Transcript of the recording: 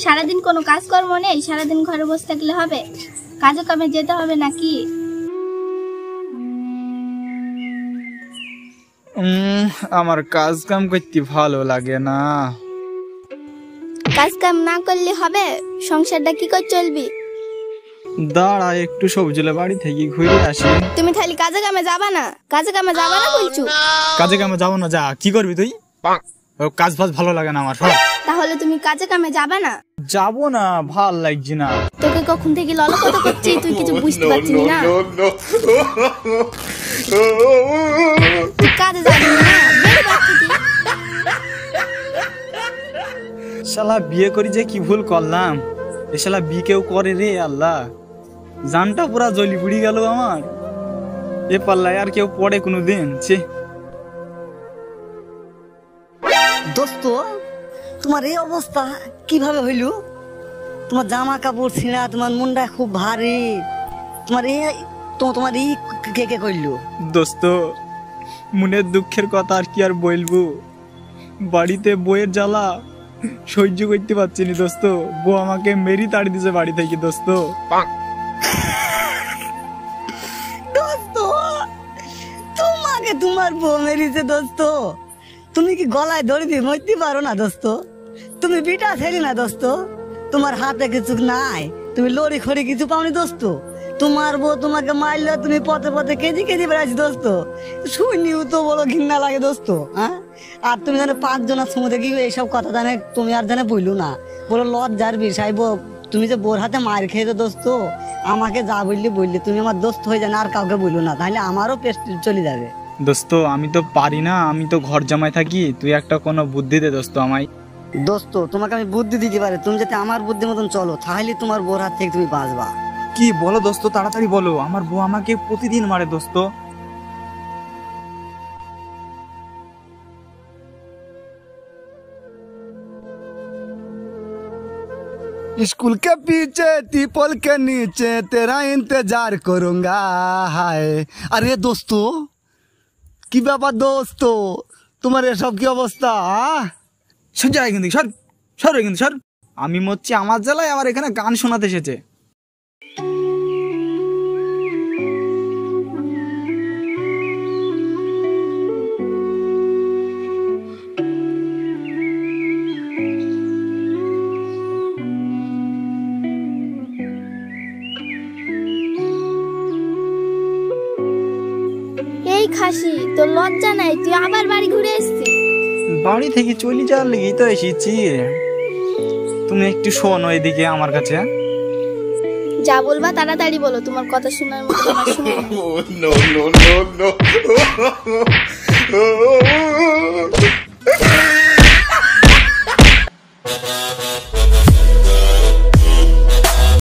সারাদিন কোনো কাজকর্ম নেই, সারাদিন ঘরে বসে থাকলে হবে? কাজে কামে যেতে হবে নাকি? আমার কাজ কাম করতে ভালো লাগে না। কাজ কাম না করলে হবে? সংসারটা কি করে চলবি? দাঁড়া একটু সবজিলে বাড়ি থেকে ঘুরে আসি। তুমি খালি কাজে কামে যাবা না? কাজে কামে যাবা না বলছো? কাজে কামে যাবো না, যা কি করবি তুই? কাজ ফাজ ভালো লাগে না আমার। তাহলে তুমি কাজে কামে যাবা না? যাবো না, ভাল লাগছে না। তোকে কখন থেকে ললকতা করছি, তুই কিছু বুঝতে পারছিস না? তুই কাজে যাবি না? বের বাদ থেকে। শালা বিয়ে করি যে কি ভুল করলাম। এ শালা বিয়ে কেউ করে রে আল্লাহ, জানটা পুরা জ্বলি পুড়ি গেল আমার। এ পাল্লায় আর কেউ পড়ে কোনোদিন? ছি। দোস্ত, তোমার এই অবস্থা কিভাবে হইল? তোমার জামা কাপড় ছিঁড়া, তোমার মুন্ডা খুব ভারী, তোমার এই কে কে করলো? দোস্ত, মনের দুঃখের কথা আর কি আর বলবো। বাড়িতে বইয়ের জ্বালা সহ্য করতে পারছি না দোস্ত। বউ আমাকে মেরি তাড়ি দিছে বাড়ি থেকে দোস্ত। দোস্ত, তোমাকে তোমার বউ মেরিছে দোস্ত? তুমি কি গলায় দড়ি দিয়ে মরতে পারো না দোস্ত? তুমি বিটা ছেড়ি না দোস্ত? তোমার হাতে কিছু নাই, তুমি লড়ি খড়ি কিছু পাওনি দোস্ত? তোমার বউ তোমাকে মারলো, তুমি পথে পথে কেজি কেজি বেড়াচ্ছি দোস্ত। শুনিও তো বলো ঘৃণা লাগে দোস্ত। হ্যাঁ, আর তুমি জানো 5 জনের সমুদ্রে কি এইসব কথা জানে তুমি আর জানে বইলো না? বলো লজ্জার বিষয়। তুমি যে বোর হাতে মার খেয়েছো দোস্ত, আমাকে যা বললি তুমি আমার দোস্ত হয়ে যান, আর কাউকে বললো না, তাহলে আমারও পেস্ট চলে যাবে। দোস্ত আমি তো পারি না, আমি তো ঘর জামাই থাকি। তুই একটা কোনো বুদ্ধি দে দোস্ত আমায়। দোস্ত, তোমাকে আমি বুদ্ধি দিতে পারি, তুমি যাতে আমার বুদ্ধি মতন চলো, তাহলে তোমার বোর হাত থেকে তুমি বাঁচবা। কি বলো দোস্ত, তাড়াতাড়ি বলো। আমার বউ আমাকে প্রতিদিন মারে দোস্ত। स्कूल के पीछे टीपल के नीचे तेरा इंतजार करूंगा। हाय अरे दोस्तों, কি ব্যাপার দোস্ত, তোমার এসব কি অবস্থা? সর যা এখান থেকে, সর সর এখান থেকে সর। আমি মরছি আমার জেলায়, আবার এখানে গান শোনাতে এসেছে। এই খাসি, তোর লজ্জা নাই? তুই আবার বাড়ি ঘুরে এসেছিস? বাড়ি থেকে চলে যাওয়ার লেগেই তো এসেছি। তুমি একটু শোনো এদিকে আমার কাছে। যা বলবা তাড়াতাড়ি বলো, তোমার কথা শোনার মতো আমার সময় নেই।